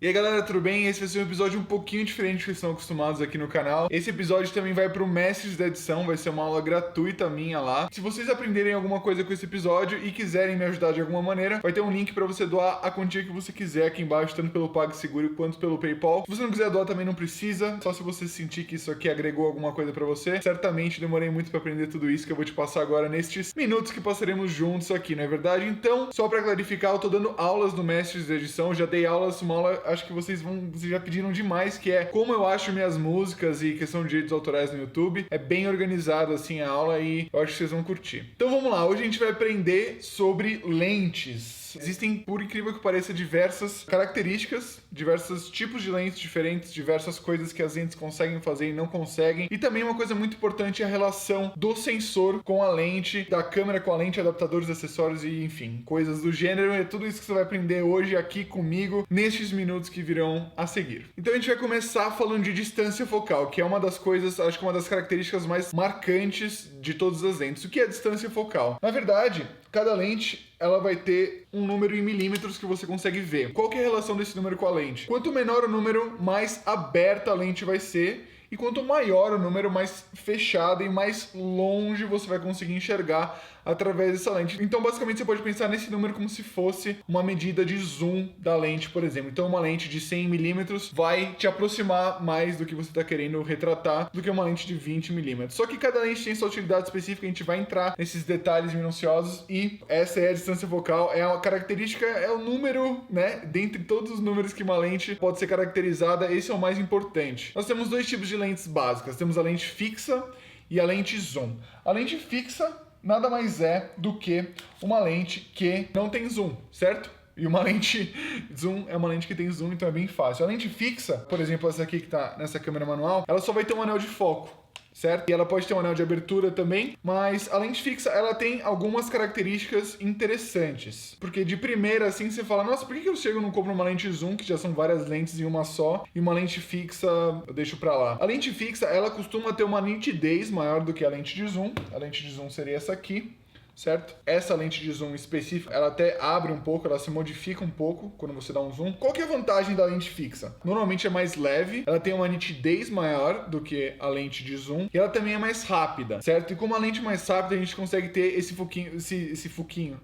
E aí galera, tudo bem? Esse vai ser um episódio um pouquinho diferente do que vocês estão acostumados aqui no canal. Esse episódio também vai pro Mestres da Edição, vai ser uma aula gratuita minha lá. Se vocês aprenderem alguma coisa com esse episódio e quiserem me ajudar de alguma maneira, vai ter um link pra você doar a quantia que você quiser aqui embaixo, tanto pelo PagSeguro quanto pelo PayPal. Se você não quiser doar também não precisa, só se você sentir que isso aqui agregou alguma coisa pra você. Certamente demorei muito pra aprender tudo isso que eu vou te passar agora nestes minutos que passaremos juntos aqui, não é verdade? Então, só pra clarificar, eu tô dando aulas no Mestres da Edição, já dei aulas, uma aula, acho que vocês já pediram demais, que é como eu acho minhas músicas e questão de direitos autorais no YouTube. É bem organizado assim a aula e eu acho que vocês vão curtir. Então vamos lá, hoje a gente vai aprender sobre lentes. Existem, por incrível que pareça, diversas características, diversos tipos de lentes diferentes, diversas coisas que as lentes conseguem fazer e não conseguem. E também uma coisa muito importante é a relação do sensor com a lente, da câmera com a lente, adaptadores, acessórios e, enfim, coisas do gênero. É tudo isso que você vai aprender hoje aqui comigo, nestes minutos que virão a seguir. Então a gente vai começar falando de distância focal, que é uma das coisas, acho que uma das características mais marcantes de todas as lentes. O que é distância focal? Na verdade, cada lente ela vai ter um número em milímetros que você consegue ver. Qual que é a relação desse número com a lente? Quanto menor o número, mais aberta a lente vai ser. E quanto maior o número, mais fechado e mais longe você vai conseguir enxergar através dessa lente. Então, basicamente, você pode pensar nesse número como se fosse uma medida de zoom da lente, por exemplo. Então, uma lente de 100 milímetros vai te aproximar mais do que você está querendo retratar do que uma lente de 20 milímetros. Só que cada lente tem sua utilidade específica, a gente vai entrar nesses detalhes minuciosos e essa é a distância focal, é a característica, é o número, né? Dentre todos os números que uma lente pode ser caracterizada, esse é o mais importante. Nós temos dois tipos de lentes básicas. Temos a lente fixa e a lente zoom. A lente fixa nada mais é do que uma lente que não tem zoom, certo? E uma lente zoom é uma lente que tem zoom, então é bem fácil. A lente fixa, por exemplo, essa aqui que está nessa câmera manual, ela só vai ter um anel de foco, certo? E ela pode ter um anel de abertura também, mas a lente fixa, ela tem algumas características interessantes. Porque de primeira, assim, você fala, nossa, por que eu chego e não compro uma lente zoom, que já são várias lentes em uma só, e uma lente fixa eu deixo pra lá? A lente fixa, ela costuma ter uma nitidez maior do que a lente de zoom. A lente de zoom seria essa aqui, certo? Essa lente de zoom específica, ela até abre um pouco, ela se modifica um pouco quando você dá um zoom. Qual que é a vantagem da lente fixa? Normalmente é mais leve, ela tem uma nitidez maior do que a lente de zoom e ela também é mais rápida, certo? E com uma lente mais rápida a gente consegue ter esse foquinho, esse foquinho.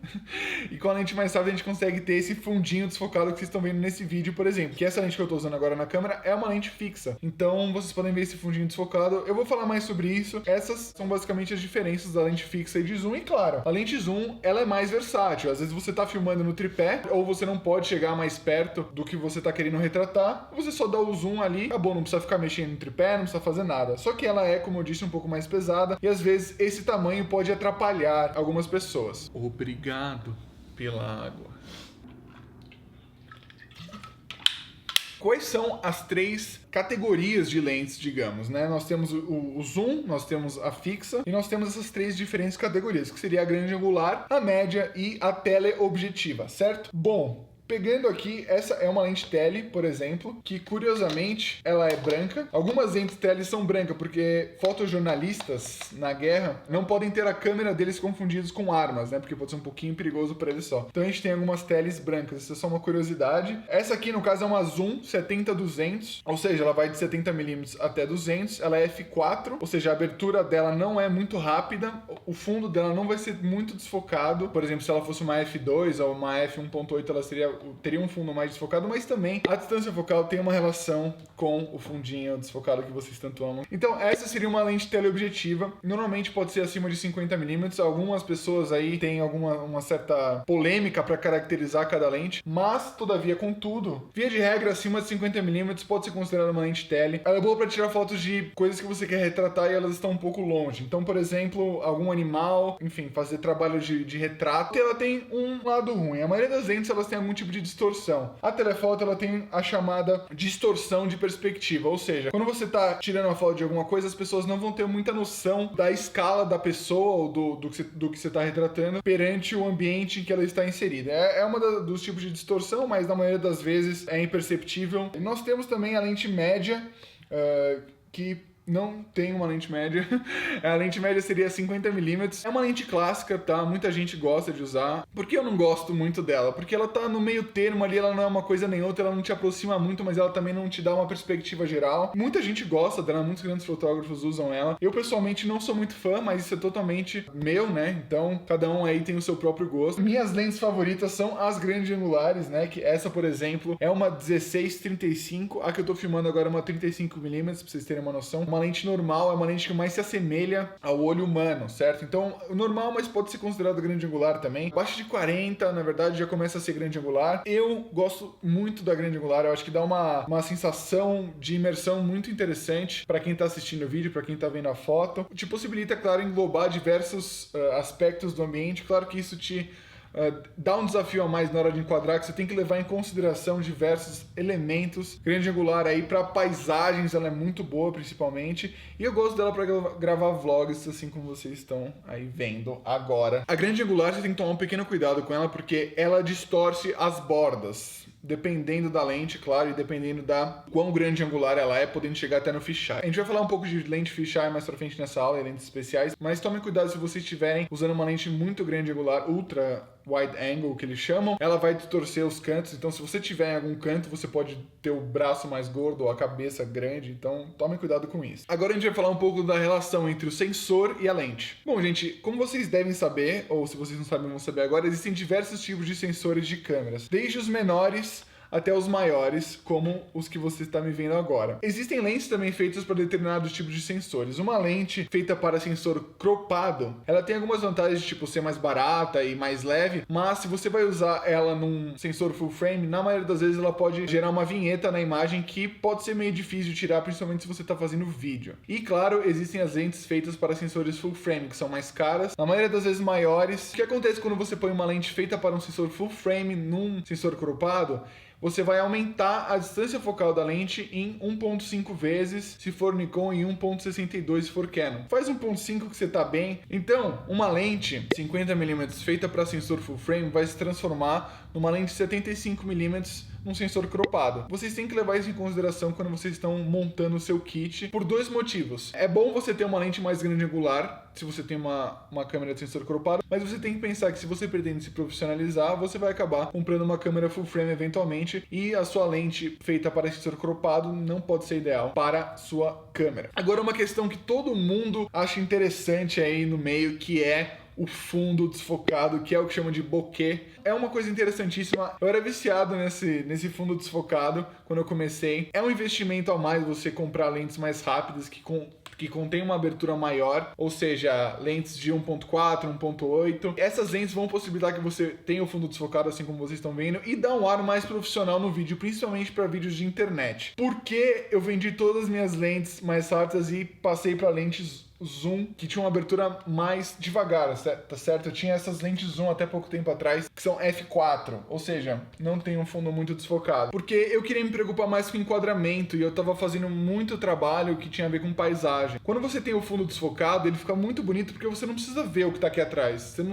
E com a lente mais rápida a gente consegue ter esse fundinho desfocado que vocês estão vendo nesse vídeo, por exemplo. Que essa lente que eu tô usando agora na câmera é uma lente fixa. Então vocês podem ver esse fundinho desfocado. Eu vou falar mais sobre isso. Essas são basicamente as diferenças da lente fixa e de zoom. E claro, a lente zoom, ela é mais versátil. Às vezes você tá filmando no tripé, ou você não pode chegar mais perto do que você tá querendo retratar, você só dá o zoom ali, acabou, não precisa ficar mexendo no tripé, não precisa fazer nada. Só que ela é, como eu disse, um pouco mais pesada, e às vezes esse tamanho pode atrapalhar algumas pessoas. Obrigado pela água. Quais são as três categorias de lentes, digamos, né? Nós temos o zoom, nós temos a fixa e nós temos essas três diferentes categorias, que seria a grande angular, a média e a teleobjetiva, certo? Bom, pegando aqui, essa é uma lente tele, por exemplo, que curiosamente ela é branca. Algumas lentes tele são brancas porque fotojornalistas na guerra não podem ter a câmera deles confundidos com armas, né? Porque pode ser um pouquinho perigoso para eles só. Então a gente tem algumas teles brancas, isso é só uma curiosidade. Essa aqui no caso é uma zoom 70-200, ou seja, ela vai de 70mm até 200. Ela é f4, ou seja, a abertura dela não é muito rápida, o fundo dela não vai ser muito desfocado. Por exemplo, se ela fosse uma f2 ou uma f1.8, ela teria um fundo mais desfocado, mas também a distância focal tem uma relação com o fundinho desfocado que vocês tanto amam. Então essa seria uma lente teleobjetiva, normalmente pode ser acima de 50mm, algumas pessoas aí têm uma certa polêmica para caracterizar cada lente, mas todavia, contudo, via de regra, acima de 50mm pode ser considerada uma lente tele. Ela é boa para tirar fotos de coisas que você quer retratar e elas estão um pouco longe, então por exemplo, algum animal, enfim, fazer trabalho de retrato. Ela tem um lado ruim, a maioria das lentes elas têm algum tipo de distorção. A telefoto ela tem a chamada distorção de perspectiva, ou seja, quando você está tirando uma foto de alguma coisa, as pessoas não vão ter muita noção da escala da pessoa ou do que você está retratando perante o ambiente em que ela está inserida. É uma dos tipos de distorção, mas na maioria das vezes é imperceptível. E nós temos também a lente média, que não tem uma lente média. A lente média seria 50mm. É uma lente clássica, tá? Muita gente gosta de usar. Por que eu não gosto muito dela? Porque ela tá no meio termo ali, ela não é uma coisa nem outra, ela não te aproxima muito, mas ela também não te dá uma perspectiva geral. Muita gente gosta dela, muitos grandes fotógrafos usam ela. Eu pessoalmente não sou muito fã, mas isso é totalmente meu, né? Então, cada um aí tem o seu próprio gosto. Minhas lentes favoritas são as grandes angulares, né? Que essa, por exemplo, é uma 16-35. A que eu tô filmando agora é uma 35mm, pra vocês terem uma noção. Uma lente normal é uma lente que mais se assemelha ao olho humano, certo? Então, normal, mas pode ser considerado grande angular também. Abaixo de 40, na verdade, já começa a ser grande angular. Eu gosto muito da grande angular, eu acho que dá uma sensação de imersão muito interessante para quem tá assistindo o vídeo, para quem tá vendo a foto. Te possibilita, claro, englobar diversos aspectos do ambiente. Claro que isso te dá um desafio a mais na hora de enquadrar, que você tem que levar em consideração diversos elementos. Grande angular aí para paisagens, ela é muito boa principalmente, e eu gosto dela para gravar vlogs, assim como vocês estão aí vendo agora. A grande angular você tem que tomar um pequeno cuidado com ela, porque ela distorce as bordas. Dependendo da lente, claro, e dependendo da quão grande angular ela é, podendo chegar até no fisheye. A gente vai falar um pouco de lente fisheye mais pra frente nessa aula, e lentes especiais, mas tomem cuidado se vocês estiverem usando uma lente muito grande angular, ultra wide angle, que eles chamam, ela vai distorcer os cantos, então se você tiver em algum canto, você pode ter o braço mais gordo ou a cabeça grande, então tomem cuidado com isso. Agora a gente vai falar um pouco da relação entre o sensor e a lente. Bom, gente, como vocês devem saber, ou se vocês não sabem, vão saber agora, existem diversos tipos de sensores de câmeras, desde os menores até os maiores, como os que você está me vendo agora. Existem lentes também feitas para determinados tipos de sensores. Uma lente feita para sensor cropado, ela tem algumas vantagens, tipo ser mais barata e mais leve, mas se você vai usar ela num sensor full frame, na maioria das vezes ela pode gerar uma vinheta na imagem que pode ser meio difícil de tirar, principalmente se você está fazendo vídeo. E claro, existem as lentes feitas para sensores full frame, que são mais caras, na maioria das vezes maiores. O que acontece quando você põe uma lente feita para um sensor full frame num sensor cropado? Você vai aumentar a distância focal da lente em 1.5 vezes se for Nikon e 1.62 se for Canon. Faz 1.5 que você tá bem. Então, uma lente 50mm feita para sensor full frame vai se transformar numa lente 75mm num sensor cropado. Vocês têm que levar isso em consideração quando vocês estão montando o seu kit, por dois motivos. É bom você ter uma lente mais grande angular, se você tem uma câmera de sensor cropado, mas você tem que pensar que se você pretende se profissionalizar, você vai acabar comprando uma câmera full frame eventualmente, e a sua lente feita para sensor cropado não pode ser ideal para sua câmera. Agora, uma questão que todo mundo acha interessante aí no meio, que é o fundo desfocado, que é o que chama de bokeh. É uma coisa interessantíssima. Eu era viciado nesse fundo desfocado quando eu comecei. É um investimento a mais você comprar lentes mais rápidas que contém uma abertura maior, ou seja, lentes de 1.4, 1.8. Essas lentes vão possibilitar que você tenha o fundo desfocado, assim como vocês estão vendo, e dar um ar mais profissional no vídeo, principalmente para vídeos de internet. Porque eu vendi todas as minhas lentes mais rápidas e passei para lentes zoom, que tinha uma abertura mais devagar, tá certo? Eu tinha essas lentes zoom até pouco tempo atrás, que são f4, ou seja, não tem um fundo muito desfocado. Porque eu queria me preocupar mais com enquadramento, e eu tava fazendo muito trabalho que tinha a ver com paisagem. Quando você tem o fundo desfocado, ele fica muito bonito, porque você não precisa ver o que tá aqui atrás. Você não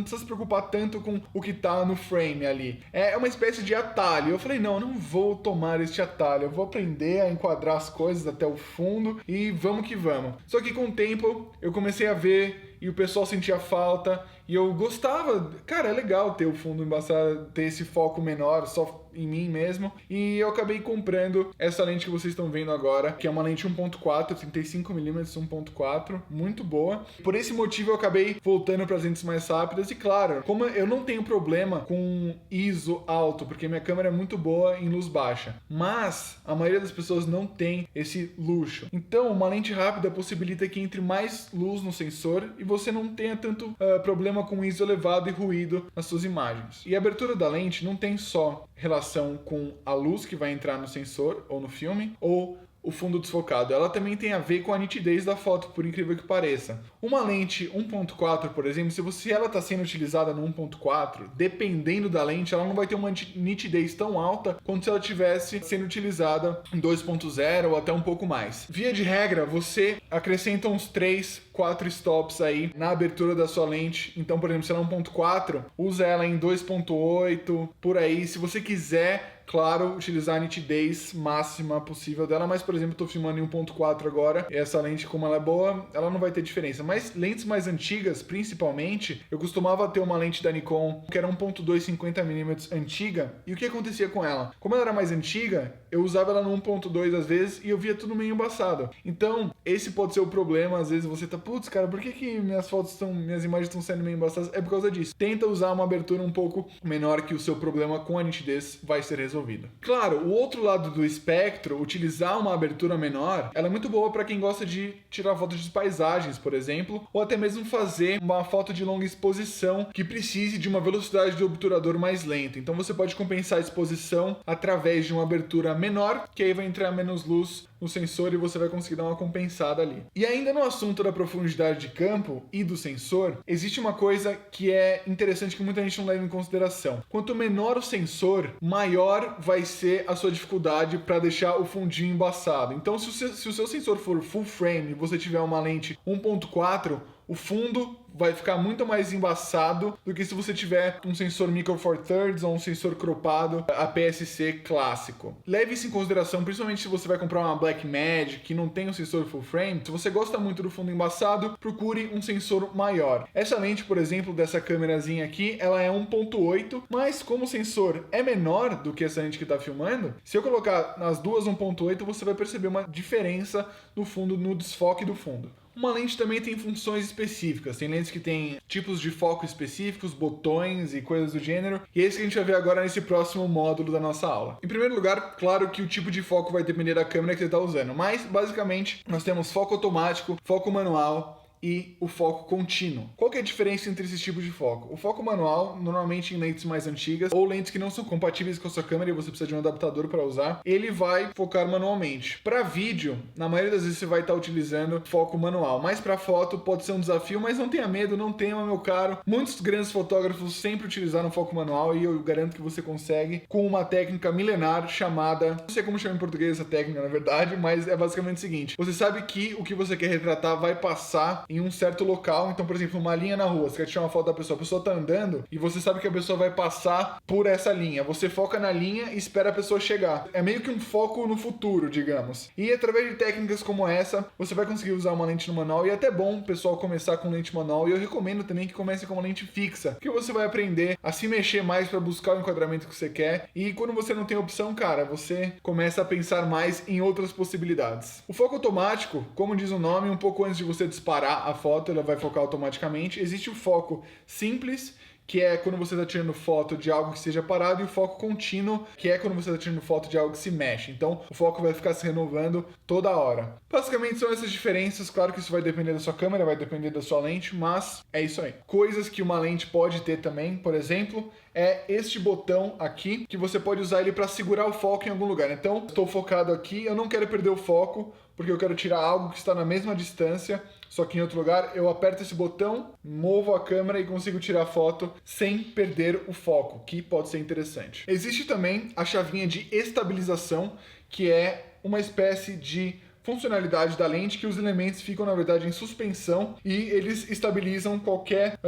precisa se preocupar tanto com o que tá no frame ali. É uma espécie de atalho. Eu falei, não, eu não vou tomar este atalho, eu vou aprender a enquadrar as coisas até o fundo, e vamos que vamos. Só que com o tempo eu comecei a ver e o pessoal sentia falta e eu gostava. Cara, é legal ter o fundo embaçado, ter esse foco menor só em mim mesmo, e eu acabei comprando essa lente que vocês estão vendo agora, que é uma lente 1.4, 35mm 1.4, muito boa. Por esse motivo eu acabei voltando para as lentes mais rápidas, e claro, como eu não tenho problema com ISO alto, porque minha câmera é muito boa em luz baixa, mas a maioria das pessoas não tem esse luxo. Então uma lente rápida possibilita que entre mais luz no sensor e você não tenha tanto problema com ISO elevado e ruído nas suas imagens. E a abertura da lente não tem só relação com a luz que vai entrar no sensor ou no filme, ou o fundo desfocado. Ela também tem a ver com a nitidez da foto, por incrível que pareça. Uma lente 1.4, por exemplo, se ela está sendo utilizada no 1.4, dependendo da lente, ela não vai ter uma nitidez tão alta quanto se ela estivesse sendo utilizada em 2.0 ou até um pouco mais. Via de regra, você acrescenta uns 3, 4 stops aí na abertura da sua lente. Então, por exemplo, se ela é 1.4, usa ela em 2.8, por aí. Se você quiser claro, utilizar a nitidez máxima possível dela, mas, por exemplo, eu tô filmando em 1.4 agora, e essa lente, como ela é boa, ela não vai ter diferença. Mas lentes mais antigas, principalmente, eu costumava ter uma lente da Nikon, que era 1.2 50mm antiga, e o que acontecia com ela? Como ela era mais antiga, eu usava ela no 1.2 às vezes, e eu via tudo meio embaçado. Então, esse pode ser o problema, às vezes você tá, putz, cara, por que minhas imagens estão saindo meio embaçadas? É por causa disso. Tenta usar uma abertura um pouco menor que o seu problema com a nitidez vai ser resolvido. Claro, o outro lado do espectro, utilizar uma abertura menor, ela é muito boa para quem gosta de tirar fotos de paisagens, por exemplo, ou até mesmo fazer uma foto de longa exposição que precise de uma velocidade de obturador mais lenta. Então você pode compensar a exposição através de uma abertura menor, que aí vai entrar menos luz no sensor e você vai conseguir dar uma compensada ali. E ainda no assunto da profundidade de campo e do sensor, existe uma coisa que é interessante que muita gente não leva em consideração. Quanto menor o sensor, maior vai ser a sua dificuldade para deixar o fundinho embaçado. Então, se o seu sensor for full frame e você tiver uma lente 1.4, o fundo vai ficar muito mais embaçado do que se você tiver um sensor Micro Four Thirds ou um sensor cropado APS-C clássico. Leve isso em consideração, principalmente se você vai comprar uma Blackmagic que não tem um sensor full frame. Se você gosta muito do fundo embaçado, procure um sensor maior. Essa lente, por exemplo, dessa câmerazinha aqui, ela é 1.8, mas como o sensor é menor do que essa lente que está filmando, se eu colocar nas duas 1.8, você vai perceber uma diferença no fundo, no desfoque do fundo. Uma lente também tem funções específicas, tem lentes que tem tipos de foco específicos, botões e coisas do gênero, e é isso que a gente vai ver agora nesse próximo módulo da nossa aula. Em primeiro lugar, claro que o tipo de foco vai depender da câmera que você está usando, mas basicamente nós temos foco automático, foco manual e o foco contínuo. Qual que é a diferença entre esses tipos de foco? O foco manual, normalmente em lentes mais antigas ou lentes que não são compatíveis com a sua câmera e você precisa de um adaptador para usar, ele vai focar manualmente. Para vídeo, na maioria das vezes você vai estar utilizando foco manual, mas para foto pode ser um desafio, mas não tenha medo, não tema, meu caro. Muitos grandes fotógrafos sempre utilizaram foco manual e eu garanto que você consegue com uma técnica milenar chamada, não sei como chama em português essa técnica na verdade, mas é basicamente o seguinte: você sabe que o que você quer retratar vai passar em um certo local. Então, por exemplo, uma linha na rua, você quer tirar uma foto da pessoa, a pessoa tá andando e você sabe que a pessoa vai passar por essa linha. Você foca na linha e espera a pessoa chegar. É meio que um foco no futuro, digamos. E através de técnicas como essa, você vai conseguir usar uma lente no manual, e é até bom o pessoal começar com lente manual, e eu recomendo também que comece com uma lente fixa, porque você vai aprender a se mexer mais para buscar o enquadramento que você quer, e quando você não tem opção, cara, você começa a pensar mais em outras possibilidades. O foco automático, como diz o nome, um pouco antes de você disparar a foto, ela vai focar automaticamente. Existe o foco simples, que é quando você está tirando foto de algo que seja parado, e o foco contínuo, que é quando você está tirando foto de algo que se mexe. Então, o foco vai ficar se renovando toda hora. Basicamente, são essas diferenças. Claro que isso vai depender da sua câmera, vai depender da sua lente, mas é isso aí. Coisas que uma lente pode ter também, por exemplo, é este botão aqui, que você pode usar ele para segurar o foco em algum lugar. Então, estou focado aqui, eu não quero perder o foco, porque eu quero tirar algo que está na mesma distância, só que em outro lugar. Eu aperto esse botão, movo a câmera e consigo tirar a foto sem perder o foco, que pode ser interessante. Existe também a chavinha de estabilização, que é uma espécie de funcionalidade da lente que os elementos ficam, na verdade, em suspensão e eles estabilizam qualquer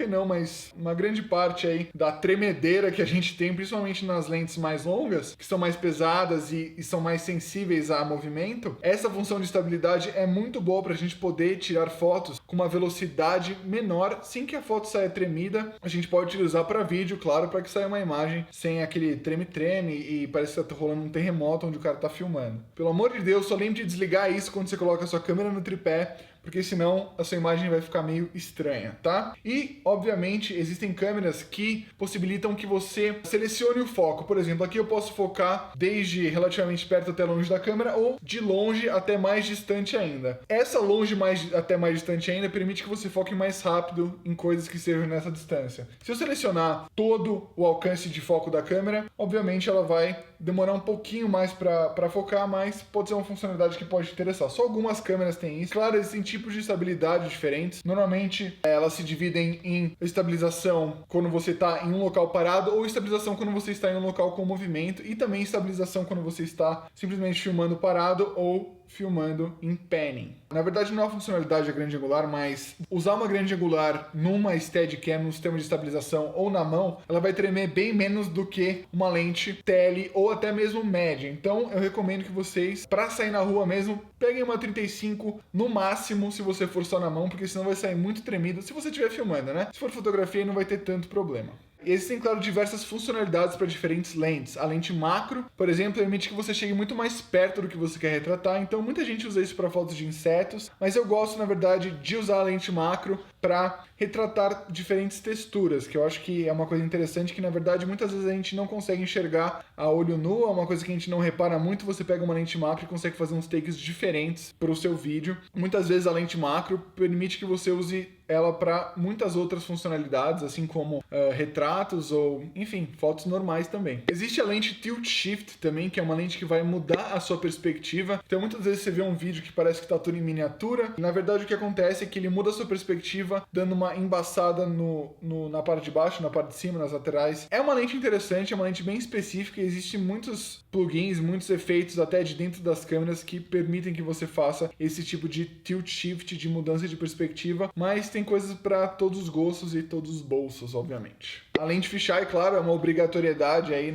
não, mas uma grande parte aí da tremedeira que a gente tem, principalmente nas lentes mais longas, que são mais pesadas e são mais sensíveis a movimento. Essa função de estabilidade é muito boa para a gente poder tirar fotos com uma velocidade menor, sem que a foto saia tremida. A gente pode utilizar para vídeo, claro, para que saia uma imagem sem aquele treme-treme e parece que tá rolando um terremoto onde o cara tá filmando. Pelo amor de Deus, só lembre de desligar isso quando você coloca a sua câmera no tripé, porque senão a sua imagem vai ficar meio estranha, tá? E, obviamente, existem câmeras que possibilitam que você selecione o foco. Por exemplo, aqui eu posso focar desde relativamente perto até longe da câmera ou de longe até mais distante ainda. Essa longe até mais distante ainda permite que você foque mais rápido em coisas que sejam nessa distância. Se eu selecionar todo o alcance de foco da câmera, obviamente ela vai demorar um pouquinho mais para focar, mas pode ser uma funcionalidade que pode te interessar. Só algumas câmeras têm isso. Claro, existem tipos de estabilidade diferentes. Normalmente, elas se dividem em estabilização quando você está em um local parado ou estabilização quando você está em um local com movimento, e também estabilização quando você está simplesmente filmando parado ou filmando em panning. Na verdade não é uma funcionalidade da grande angular, mas usar uma grande angular numa Steadicam, num sistema de estabilização ou na mão, ela vai tremer bem menos do que uma lente tele ou até mesmo média. Então eu recomendo que vocês, para sair na rua mesmo, peguem uma 35 no máximo se você for só na mão, porque senão vai sair muito tremido se você estiver filmando, né? Se for fotografia não vai ter tanto problema. Existem, claro, diversas funcionalidades para diferentes lentes. A lente macro, por exemplo, permite que você chegue muito mais perto do que você quer retratar, então muita gente usa isso para fotos de insetos, mas eu gosto, na verdade, de usar a lente macro para retratar diferentes texturas, que eu acho que é uma coisa interessante que, na verdade, muitas vezes a gente não consegue enxergar a olho nu, é uma coisa que a gente não repara muito. Você pega uma lente macro e consegue fazer uns takes diferentes para o seu vídeo. Muitas vezes a lente macro permite que você use ela para muitas outras funcionalidades, assim como retratos ou, enfim, fotos normais também. Existe a lente Tilt Shift também, que é uma lente que vai mudar a sua perspectiva. Então muitas vezes você vê um vídeo que parece que está tudo em miniatura, e na verdade o que acontece é que ele muda a sua perspectiva, dando uma embaçada na parte de baixo, na parte de cima, nas laterais. É uma lente interessante, é uma lente bem específica, e existem muitos plugins, muitos efeitos até de dentro das câmeras que permitem que você faça esse tipo de Tilt Shift, de mudança de perspectiva, mas tem coisas para todos os gostos e todos os bolsos, obviamente. A lente fisheye, claro, é uma obrigatoriedade aí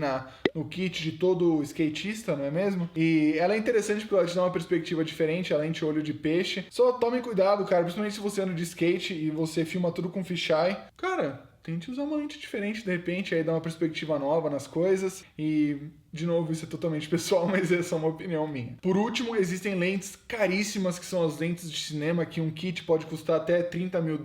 no kit de todo skatista, não é mesmo? E ela é interessante porque ela te dá uma perspectiva diferente, a lente olho de peixe. Só tome cuidado, cara, principalmente se você anda de skate e você filma tudo com fisheye. Cara, tente usar uma lente diferente, de repente, aí dá uma perspectiva nova nas coisas. E, de novo, isso é totalmente pessoal, mas essa é uma opinião minha. Por último, existem lentes caríssimas, que são as lentes de cinema, que um kit pode custar até $30 mil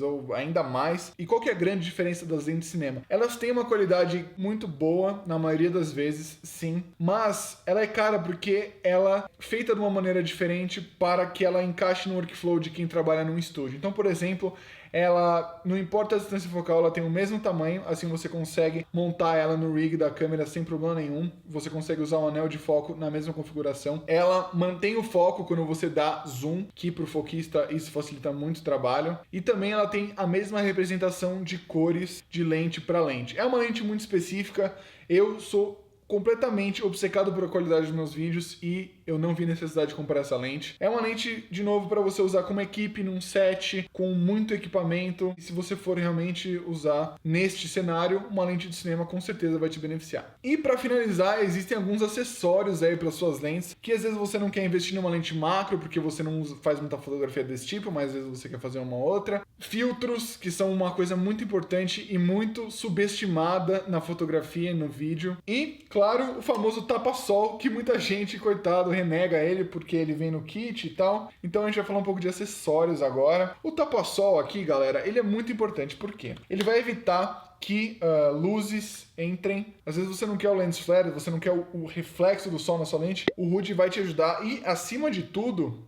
ou ainda mais. E qual que é a grande diferença das lentes de cinema? Elas têm uma qualidade muito boa, na maioria das vezes, sim, mas ela é cara porque ela é feita de uma maneira diferente para que ela encaixe no workflow de quem trabalha num estúdio. Então, por exemplo, ela, não importa a distância focal, ela tem o mesmo tamanho, assim você consegue montar ela no rig da câmera sem problema nenhum, você consegue usar um anel de foco na mesma configuração. Ela mantém o foco quando você dá zoom, que para o foquista isso facilita muito o trabalho, e também ela tem a mesma representação de cores de lente para lente. É uma lente muito específica, eu sou completamente obcecado por a qualidade dos meus vídeos e eu não vi necessidade de comprar essa lente. É uma lente, de novo, para você usar como equipe num set, com muito equipamento. E se você for realmente usar neste cenário, uma lente de cinema com certeza vai te beneficiar. E para finalizar, existem alguns acessórios aí para suas lentes, que às vezes você não quer investir numa lente macro, porque você não faz muita fotografia desse tipo, mas às vezes você quer fazer uma outra. Filtros, que são uma coisa muito importante e muito subestimada na fotografia e no vídeo. E, claro, o famoso tapa-sol, que muita gente, coitado, renega ele porque ele vem no kit e tal. Então a gente vai falar um pouco de acessórios agora. O tapa-sol aqui, galera, ele é muito importante. Por quê? Ele vai evitar que luzes entrem. Às vezes você não quer o lens flare, você não quer o reflexo do sol na sua lente. O HUD vai te ajudar e, acima de tudo,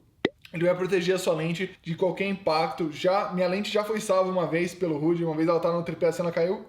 ele vai proteger a sua lente de qualquer impacto. Minha lente já foi salva uma vez pelo HUD, uma vez ela tá no tripé, a cena caiu,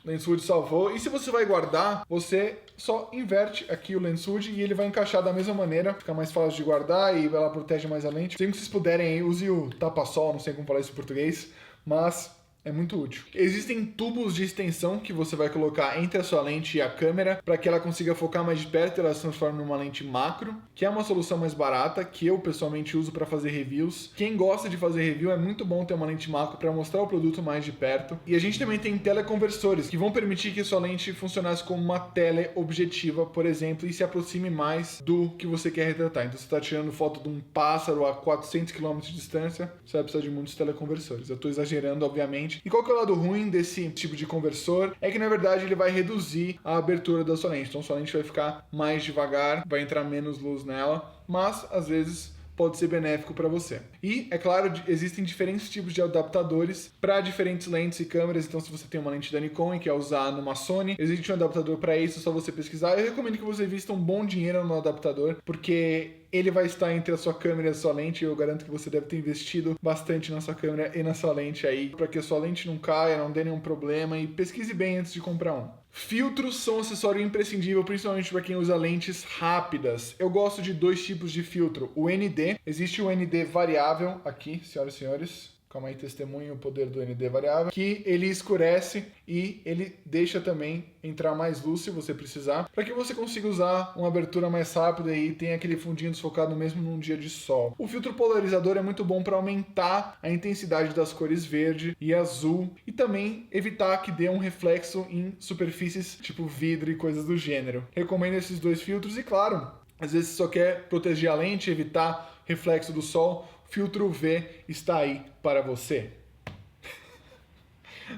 o lens HUD salvou. E se você vai guardar, você só inverte aqui o lens HUD e ele vai encaixar da mesma maneira, fica mais fácil de guardar e ela protege mais a lente. Sempre que vocês puderem aí, use o tapa-sol, não sei como falar isso em português, mas é muito útil. Existem tubos de extensão que você vai colocar entre a sua lente e a câmera para que ela consiga focar mais de perto e ela se transforme numa lente macro, que é uma solução mais barata, que eu pessoalmente uso para fazer reviews. Quem gosta de fazer review, é muito bom ter uma lente macro para mostrar o produto mais de perto. E a gente também tem teleconversores, que vão permitir que a sua lente funcionasse como uma teleobjetiva, por exemplo, e se aproxime mais do que você quer retratar. Então, você está tirando foto de um pássaro a 400 km de distância, você vai precisar de muitos teleconversores. Eu estou exagerando, obviamente. E qual que é o lado ruim desse tipo de conversor? É que, na verdade, ele vai reduzir a abertura da sua lente. Então, sua lente vai ficar mais devagar, vai entrar menos luz nela, mas, às vezes, pode ser benéfico para você. E, é claro, existem diferentes tipos de adaptadores para diferentes lentes e câmeras. Então, se você tem uma lente da Nikon e quer usar numa Sony, existe um adaptador para isso, é só você pesquisar. Eu recomendo que você invista um bom dinheiro no adaptador, porque ele vai estar entre a sua câmera e a sua lente, e eu garanto que você deve ter investido bastante na sua câmera e na sua lente aí, para que a sua lente não caia, não dê nenhum problema, e pesquise bem antes de comprar um. Filtros são um acessório imprescindível, principalmente para quem usa lentes rápidas. Eu gosto de dois tipos de filtro. O ND, existe o ND variável aqui, senhoras e senhores. calma aí, testemunho o poder do ND variável, que ele escurece e ele deixa também entrar mais luz se você precisar, para que você consiga usar uma abertura mais rápida e tenha aquele fundinho desfocado mesmo num dia de sol. O filtro polarizador é muito bom para aumentar a intensidade das cores verde e azul e também evitar que dê um reflexo em superfícies tipo vidro e coisas do gênero. Recomendo esses dois filtros e claro, às vezes você só quer proteger a lente, evitar reflexo do sol, filtro UV está aí para você.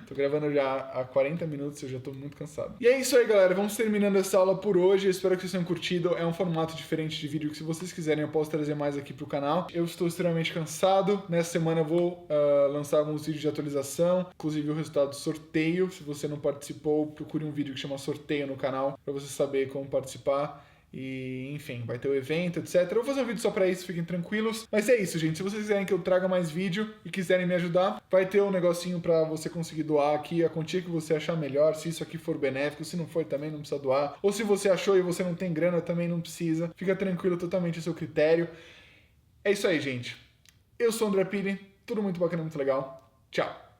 Tô gravando já há 40 minutos, eu já tô muito cansado. E é isso aí, galera. Vamos terminando essa aula por hoje. Eu espero que vocês tenham curtido. É um formato diferente de vídeo que, se vocês quiserem, eu posso trazer mais aqui pro canal. Eu estou extremamente cansado. Nessa semana eu vou lançar alguns vídeos de atualização, inclusive o resultado do sorteio. Se você não participou, procure um vídeo que chama sorteio no canal para você saber como participar. E, enfim, vai ter o evento, etc. Eu vou fazer um vídeo só pra isso, fiquem tranquilos. Mas é isso, gente. Se vocês quiserem que eu traga mais vídeo e quiserem me ajudar, vai ter um negocinho pra você conseguir doar aqui a quantia que você achar melhor. Se isso aqui for benéfico, se não for, também não precisa doar. Ou se você achou e você não tem grana, também não precisa. Fica tranquilo, totalmente a seu critério. É isso aí, gente. Eu sou o André Pili. Tudo muito bacana, muito legal. Tchau.